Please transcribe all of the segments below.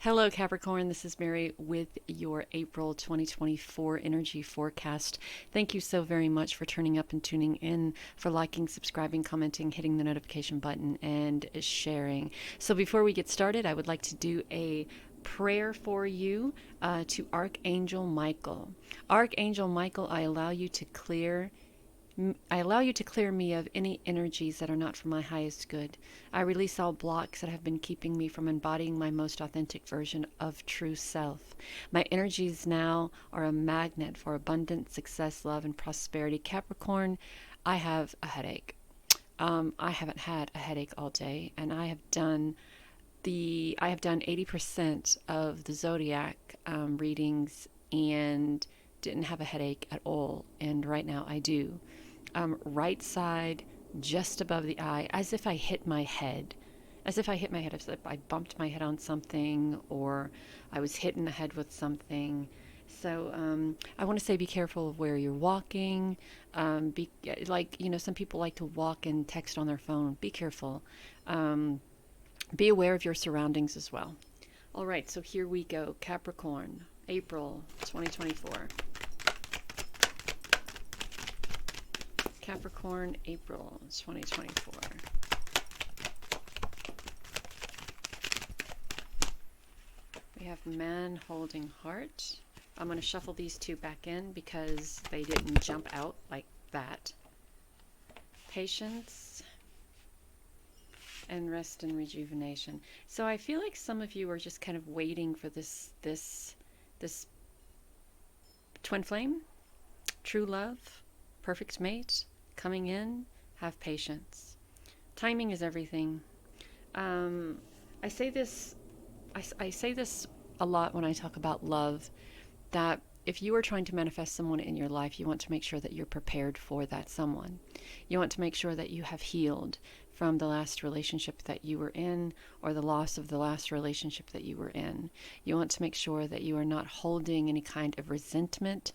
Hello, Capricorn. This is Mary with your April 2024 energy forecast. Thank you so very much for turning up and tuning in, for liking, subscribing, commenting, hitting the notification button, and sharing. So, before we get started, I would like to do a prayer for you to Archangel Michael. Archangel Michael, I allow you to clear me of any energies that are not for my highest good. I release all blocks that have been keeping me from embodying my most authentic version of true self. My energies now are a magnet for abundance, success, love, and prosperity. Capricorn, I have a headache. I haven't had a headache all day, and I have done 80% of the zodiac readings and didn't have a headache at all, and right now I do. Right side, just above the eye, as if I hit my head. As if I bumped my head on something, or I was hit in the head with something. So I want to say be careful of where you're walking. Some people like to walk and text on their phone. Be careful. Be aware of your surroundings as well. All right, so here we go. Capricorn, April 2024. Capricorn, April 2024. We have man holding heart. I'm going to shuffle these two back in because they didn't jump out like that. Patience and rest and rejuvenation. So I feel like some of you are just kind of waiting for this twin flame, true love, perfect mate coming in. Have patience. Timing is everything. I say this a lot when I talk about love, that if you are trying to manifest someone in your life, you want to make sure that you're prepared for that someone. You want to make sure that you have healed from the last relationship that you were in, or the loss of the last relationship that you were in. You want to make sure that you are not holding any kind of resentment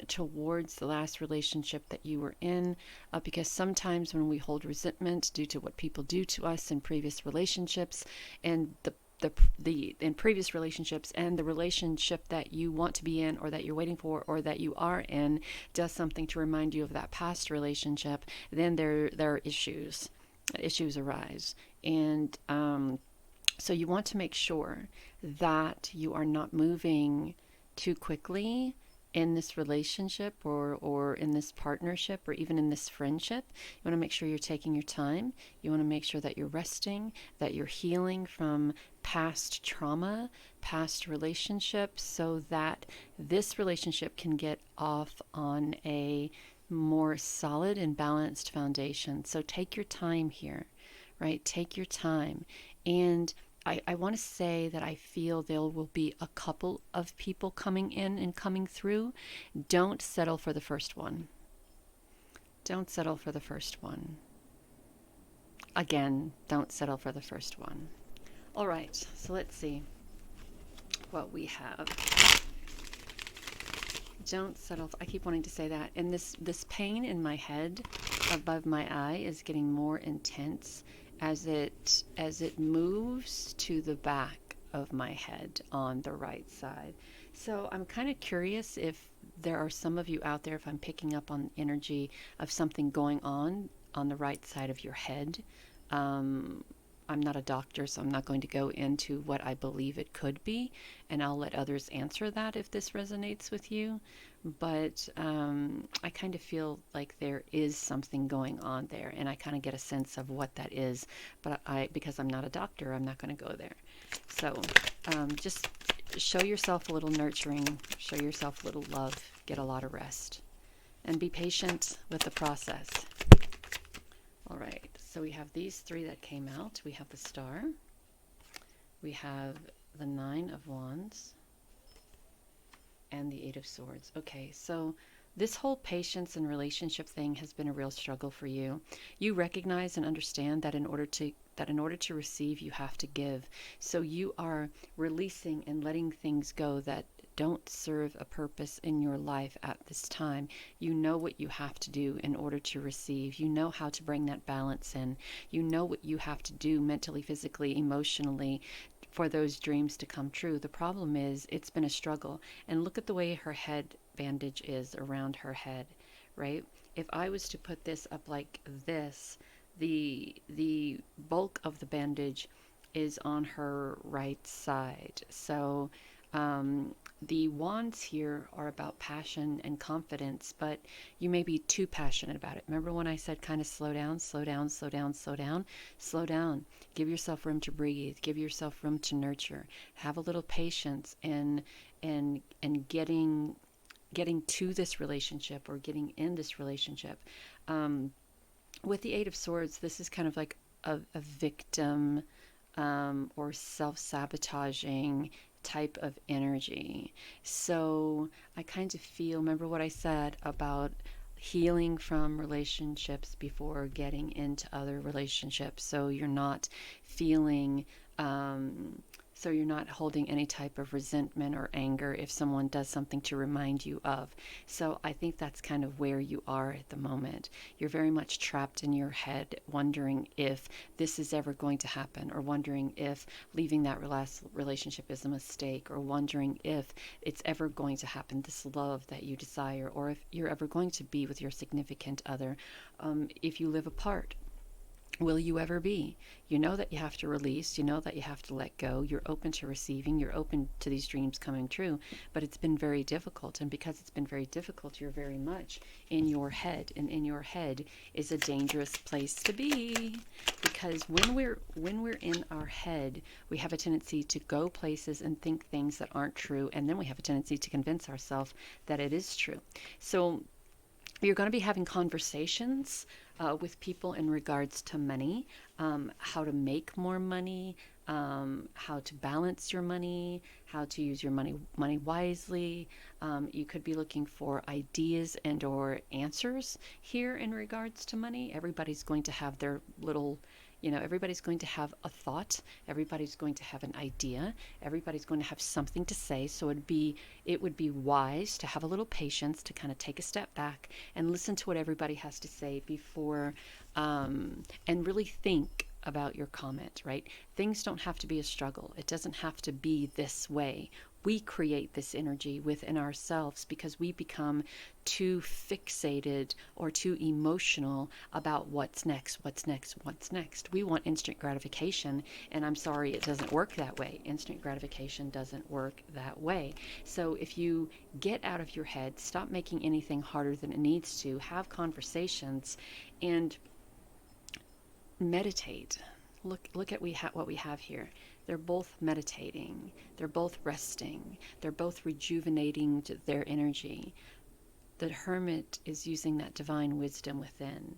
towards the last relationship that you were in, because sometimes when we hold resentment due to what people do to us in previous relationships, and in previous relationships, and the relationship that you want to be in, or that you're waiting for, or that you are in, does something to remind you of that past relationship, then there are issues arise. And so you want to make sure that you are not moving too quickly in this relationship, or in this partnership, or even in this friendship. You want to make sure you're taking your time. You want to make sure that you're resting, that you're healing from past trauma, past relationships, so that this relationship can get off on a more solid and balanced foundation. So take your time here, right? Take your time. And I want to say that I feel there will be a couple of people coming in and coming through. Don't settle for the first one. Don't settle for the first one. Again, don't settle for the first one. All right, so let's see what we have. Don't settle. I keep wanting to say that. And this pain in my head above my eye is getting more intense as it moves to the back of my head on the right side. So I'm kind of curious if there are some of you out there, if I'm picking up on energy of something going on the right side of your head. I'm not a doctor, so I'm not going to go into what I believe it could be, and I'll let others answer that if this resonates with you. But I kind of feel like there is something going on there, and I kind of get a sense of what that is. But because I'm not a doctor, I'm not going to go there. So just show yourself a little nurturing, show yourself a little love, get a lot of rest, and be patient with the process. All right, so we have these three that came out. We have the Star. We have the Nine of Wands. And the Eight of Swords. Okay, so this whole patience and relationship thing has been a real struggle for you. You recognize and understand that in order to receive, you have to give. So you are releasing and letting things go that don't serve a purpose in your life at this time. You know what you have to do in order to receive. You know how to bring that balance in. You know what you have to do mentally, physically, emotionally for those dreams to come true. The problem is it's been a struggle. And look at the way her head bandage is around her head, right? If I was to put this up like this, the bulk of the bandage is on her right side. So the wands here are about passion and confidence, but you may be too passionate about it. Remember when I said kind of slow down, slow down, slow down, slow down? Slow down. Give yourself room to breathe. Give yourself room to nurture. Have a little patience in getting to this relationship or getting in this relationship. With the Eight of Swords, this is kind of like a victim or self-sabotaging type of energy. So I kind of feel, remember what I said about healing from relationships before getting into other relationships, so you're not feeling so you're not holding any type of resentment or anger if someone does something to remind you of. So I think that's kind of where you are at the moment. You're very much trapped in your head, wondering if this is ever going to happen, or wondering if leaving that relationship is a mistake, or wondering if it's ever going to happen, this love that you desire, or if you're ever going to be with your significant other. If you live apart, will you ever be? You know that you have to release, you know that you have to let go, you're open to receiving, you're open to these dreams coming true, but it's been very difficult. And because it's been very difficult, you're very much in your head, and in your head is a dangerous place to be, because when we're in our head, we have a tendency to go places and think things that aren't true, and then we have a tendency to convince ourselves that it is true. So you're going to be having conversations with people in regards to money, how to make more money, how to balance your money, how to use your money wisely. You could be looking for ideas and or answers here in regards to money. Everybody's going to have their little, everybody's going to have a thought. Everybody's going to have an idea. Everybody's going to have something to say. So it would be wise to have a little patience, to kind of take a step back and listen to what everybody has to say before, and really think about your comment, right? Things don't have to be a struggle. It doesn't have to be this way. We create this energy within ourselves because we become too fixated or too emotional about what's next, what's next, what's next. We want instant gratification, and I'm sorry, it doesn't work that way. Instant gratification doesn't work that way. So if you get out of your head, stop making anything harder than it needs to, have conversations, and meditate. Look at what we have here. They're both meditating. They're both resting. They're both rejuvenating their energy. The hermit is using that divine wisdom within.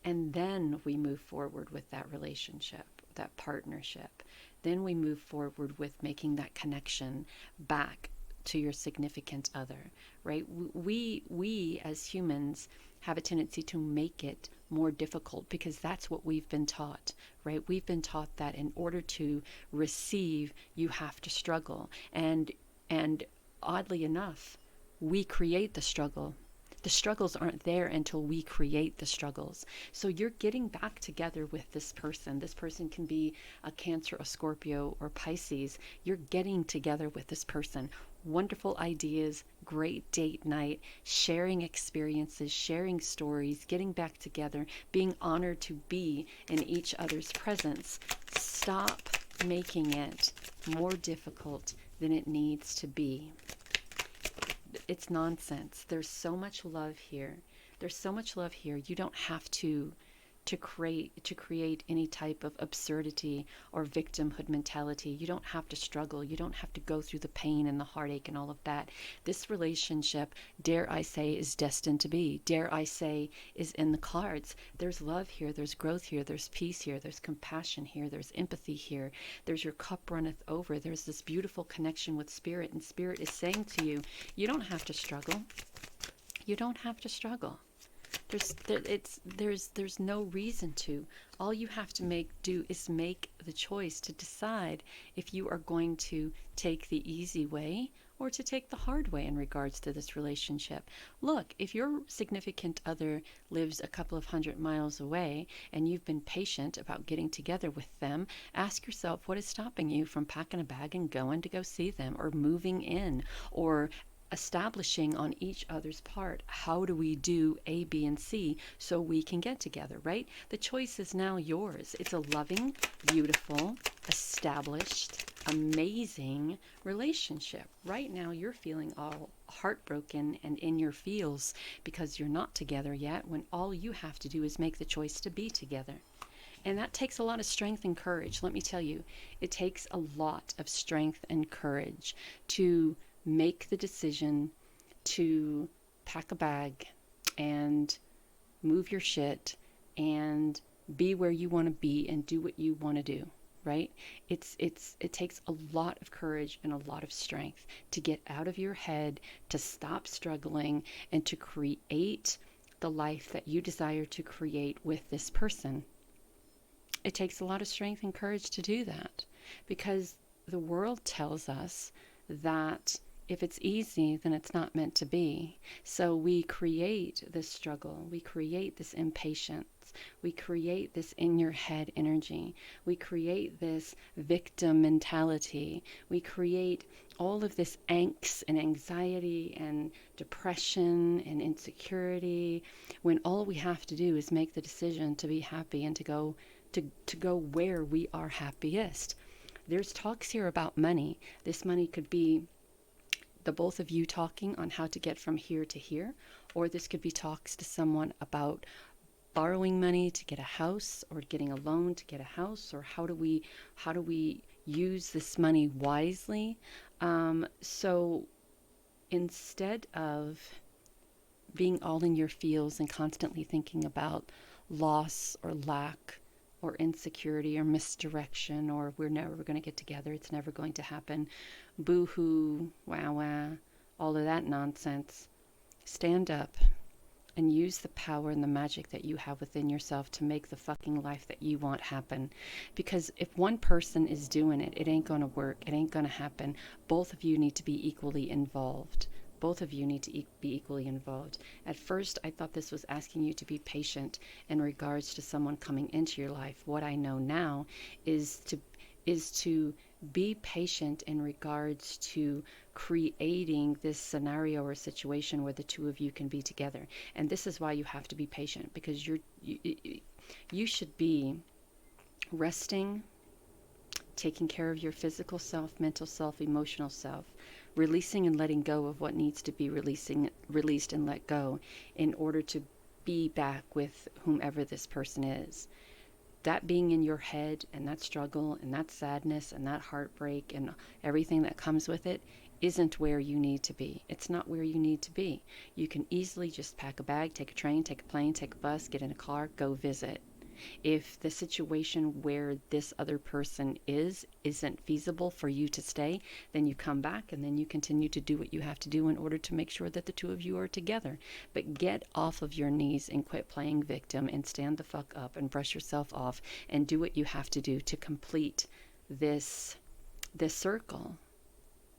And then we move forward with that relationship, that partnership. Then we move forward with making that connection back to your significant other, right? We as humans have a tendency to make it more difficult because that's what we've been taught, right? We've been taught that in order to receive, you have to struggle. And oddly enough, we create the struggle. The struggles aren't there until we create the struggles. So you're getting back together with this person. This person can be a Cancer, a Scorpio, or Pisces. You're getting together with this person. Wonderful ideas, great date night, sharing experiences, sharing stories, getting back together, being honored to be in each other's presence. Stop making it more difficult than it needs to be. It's nonsense. There's so much love here. There's so much love here. You don't have to create any type of absurdity or victimhood mentality. You don't have to struggle. You don't have to go through the pain and the heartache and all of that. This relationship, dare I say, is destined to be. Dare I say, is in the cards. There's love here. There's growth here. There's peace here. There's compassion here. There's empathy here. There's your cup runneth over. There's this beautiful connection with Spirit, and Spirit is saying to you, you don't have to struggle. You don't have to struggle. There's no reason to. All you have to do is make the choice to decide if you are going to take the easy way or to take the hard way in regards to this relationship. Look, if your significant other lives a couple of 100 miles away and you've been patient about getting together with them, ask yourself what is stopping you from packing a bag and going to go see them, or moving in, or establishing on each other's part, how do we do A, B, and C so we can get together, right? The choice is now yours. It's a loving, beautiful, established, amazing relationship. Right now you're feeling all heartbroken and in your feels because you're not together yet, when all you have to do is make the choice to be together. And that takes a lot of strength and courage. Let me tell you, it takes a lot of strength and courage to make the decision to pack a bag and move your shit and be where you want to be and do what you want to do, right? It takes a lot of courage and a lot of strength to get out of your head, to stop struggling, and to create the life that you desire to create with this person. It takes a lot of strength and courage to do that, because the world tells us that if it's easy, then it's not meant to be. So we create this struggle, we create this impatience, we create this in your head energy, we create this victim mentality, we create all of this angst and anxiety and depression and insecurity, when all we have to do is make the decision to be happy and to go where we are happiest. There's talks here about money. This money could be the both of you talking on how to get from here to here, or this could be talks to someone about borrowing money to get a house, or getting a loan to get a house, or how do we use this money wisely. So instead of being all in your feels and constantly thinking about loss or lack or insecurity or misdirection, or we're never going to get together, it's never going to happen, boo-hoo, wah-wah, all of that nonsense, stand up and use the power and the magic that you have within yourself to make the fucking life that you want happen. Because if one person is doing it, it ain't going to work. It ain't going to happen. Both of you need to be equally involved. Both of you need to be equally involved. At first, I thought this was asking you to be patient in regards to someone coming into your life. What I know now is to be patient in regards to creating this scenario or situation where the two of you can be together. And this is why you have to be patient, because you should be resting, taking care of your physical self, mental self, emotional self, releasing and letting go of what needs to be released and let go in order to be back with whomever this person is. That being in your head and that struggle and that sadness and that heartbreak and everything that comes with it isn't where you need to be. It's not where you need to be. You can easily just pack a bag, take a train, take a plane, take a bus, get in a car, go visit. If the situation where this other person isn't feasible for you to stay, then you come back and then you continue to do what you have to do in order to make sure that the two of you are together. But get off of your knees and quit playing victim and stand the fuck up and brush yourself off and do what you have to do to complete this circle,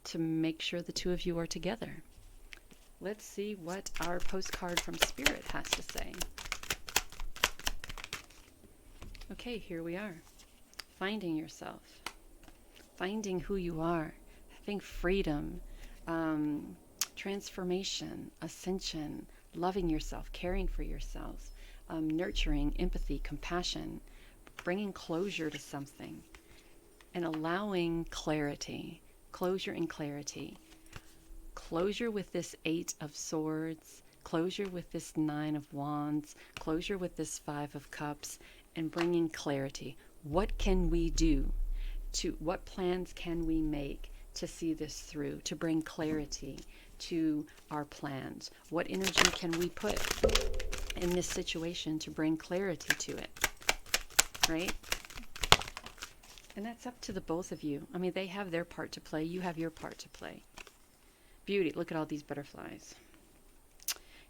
to make sure the two of you are together. Let's see what our postcard from Spirit has to say. Okay, here we are. Finding yourself. Finding who you are. Having freedom. Transformation. Ascension. Loving yourself. Caring for yourself. Nurturing. Empathy. Compassion. Bringing closure to something. And allowing clarity. Closure and clarity. Closure with this 8 of Swords. Closure with this 9 of Wands. Closure with this 5 of Cups. And bringing clarity. What can we do? What plans can we make to see this through, to bring clarity to our plans? What energy can we put in this situation to bring clarity to it? Right? And that's up to the both of you. I mean, they have their part to play. You have your part to play. Beauty. Look at all these butterflies.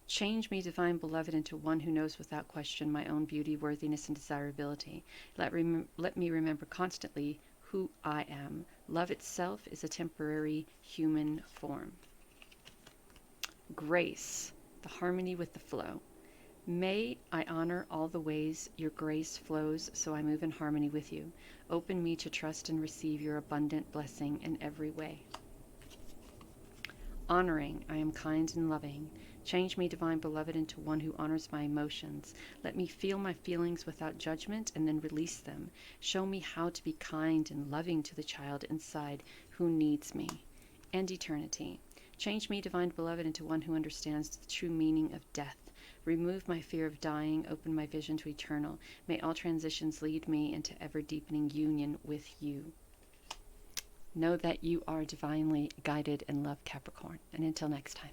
Change me, divine beloved, into one who knows without question my own beauty, worthiness, and desirability. Let me remember constantly who I am. Love itself is a temporary human form. Grace, the harmony with the flow. May I honor all the ways your grace flows so I move in harmony with you. Open me to trust and receive your abundant blessing in every way. Honoring, I am kind and loving. Change me, divine beloved, into one who honors my emotions. Let me feel my feelings without judgment and then release them. Show me how to be kind and loving to the child inside who needs me. And eternity. Change me, divine beloved, into one who understands the true meaning of death. Remove my fear of dying, open my vision to eternal. May all transitions lead me into ever-deepening union with you. Know that you are divinely guided and loved, Capricorn. And until next time.